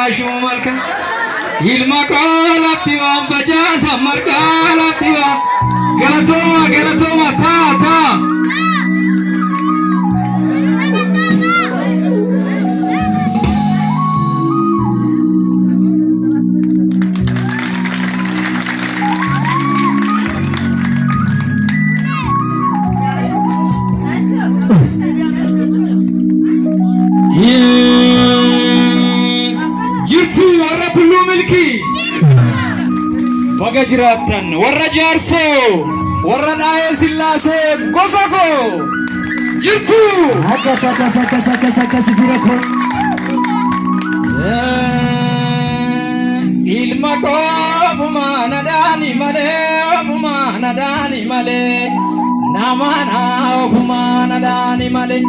nagaashu malka ilma qalabti waan bajaasa marka qalabti waan galatoma ta Wagajiratan warra jaarso warra dhaa'ee sillaasee gosa koo jirtu akkas fira koo ilma koo ofuma nadaani malee nama ofuma nadaani malee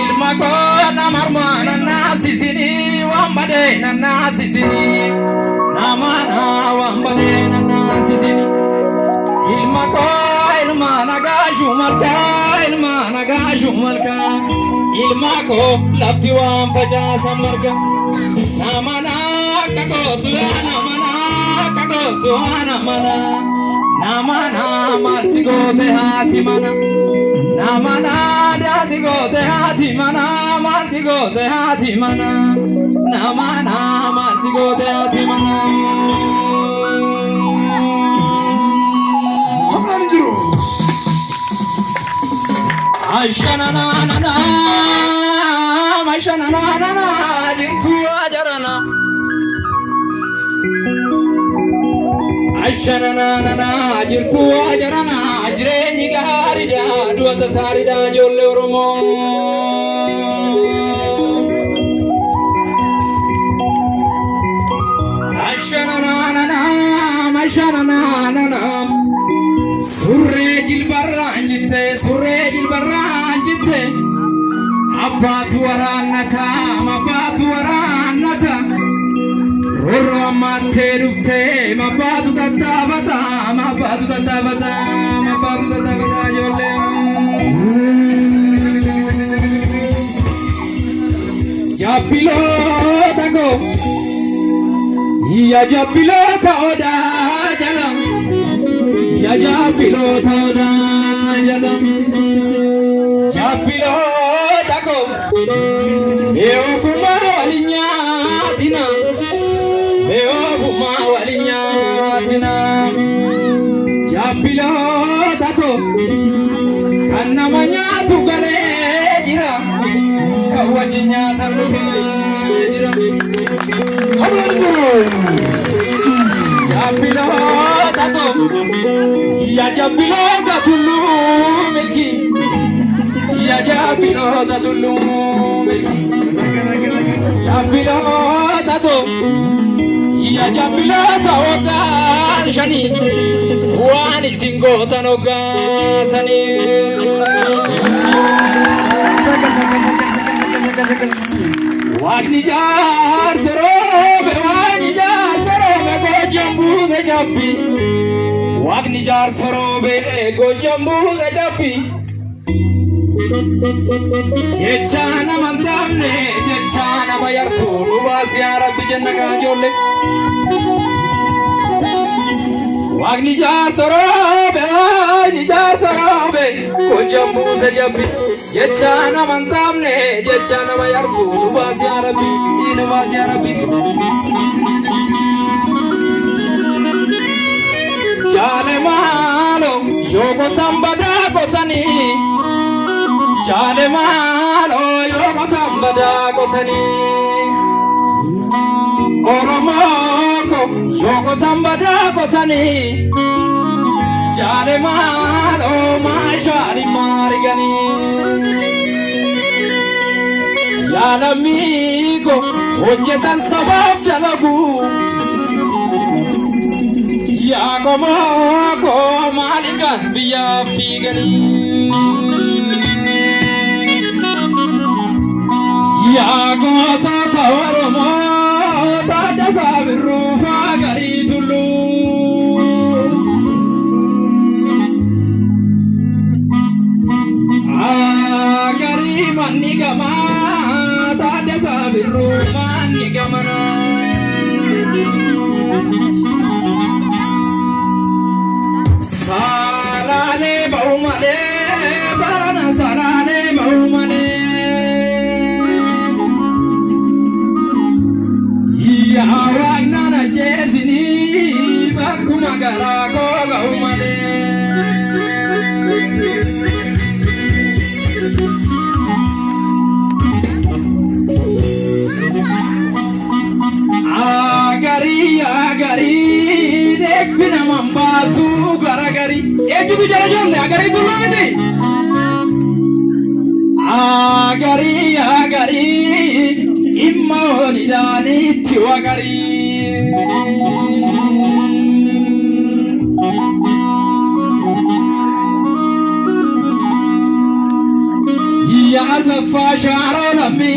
ilma koo namarma nannaasisini waan badee nannaasisini namana wambade nanasisini ilma ko ilma nagashu malka ilma ko lafti wan facaasa marga namana kagotu namana marsigote hati mana namana datigote hati mana marsigote hati mana namana marsigote hati mana Aishana na jirtu ajarana Aishana na jirtu ajarana jireenyi gaariidha du'ata saariidha ijoollee Oromoo Aishana na surree jilbarraan jitte abbaatu waraannata rorro ammattee dhuftee mabbaatu tattaafata ijoollee jabbiloota koo yaa jabbiloota odaa jalam ya jabbiloota odaa jalam jabbiloota koo ofuma walinyaatina jabbiloota koo kan nama nyaatu galee jira kan wajji nyaatan dhufee jira jabbiloota koo ya jabbiloota tulluu milki ya jabbiloota tulluu milki jabbiloota koo ya jabbiloota waggaa shanii waan isin gootan waggaa sanii Waqni jaarsa roobe gojjam buuse jabbi Waqni jaarsa roobe gojjam buuse jabbi jecha nama hin taane jecha nama yartu nu baasi yaa Rabbi jenna gaa ijoollee Waqni jaarsa roobe gojjam buuse jabbi jecha nama hin taane jecha nama yartu nu baasi yaa Rabbi Jaale maalo yoko tambada kotani Jaale maalo yoko tambada kotani Oromoko yoko tambada kotani Jaale maalo maashari marigani Yaala miiko hojjetan sabaaf dalagu Yaa komoko maalikan biyyaa fiiganii Yaa gootota Oromoo Taaddasaa Birruu faa garii tulluu garii manni gamaa Taaddasaa Birruu manni gamanaa garako gaumale agari dekfina mambasu garagari ejutu jara jolle agari dulamete agari imma onidani tiwagari ya azfa shara lammi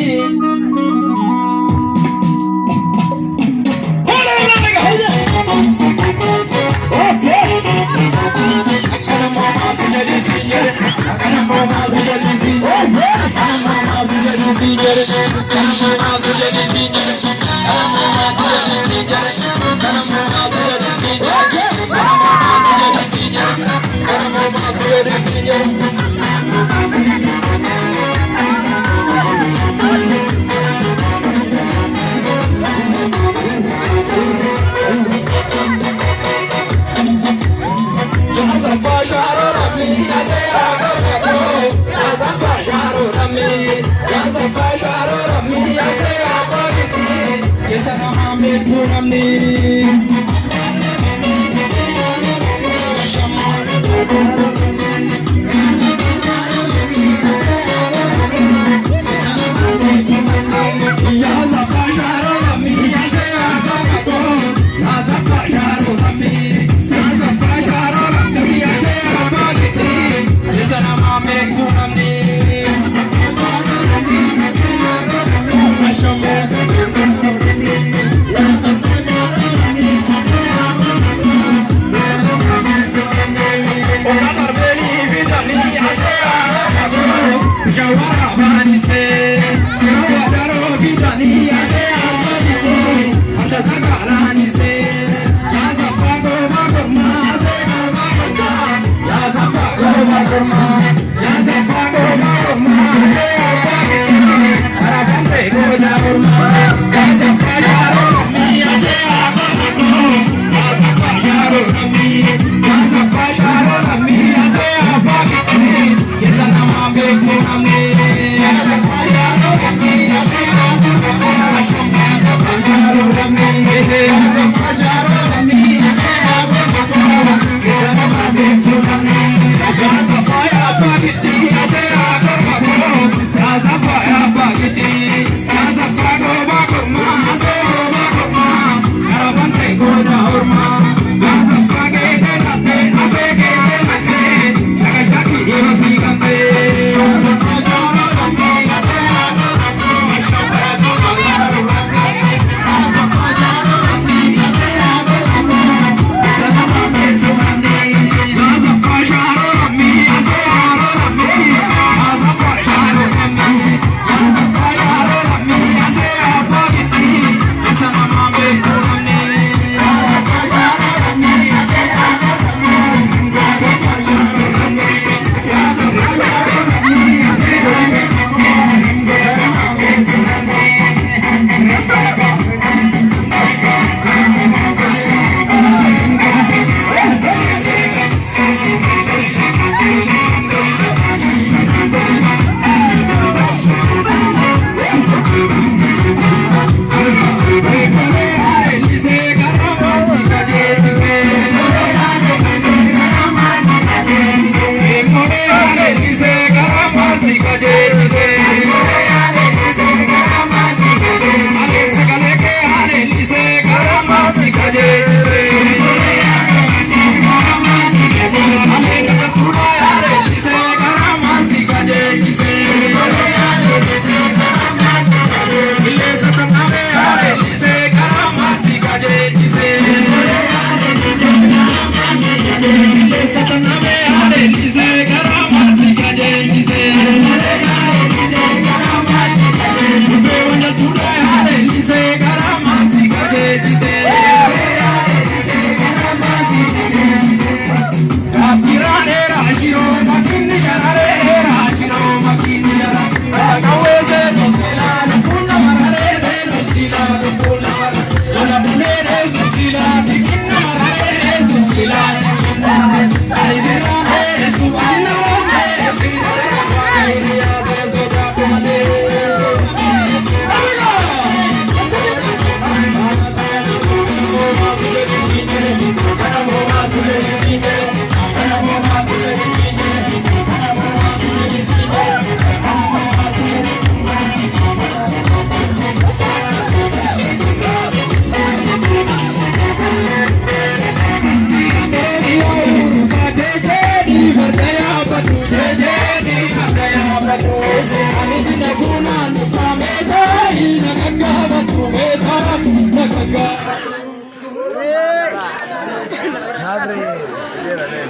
madre, se viene a leer.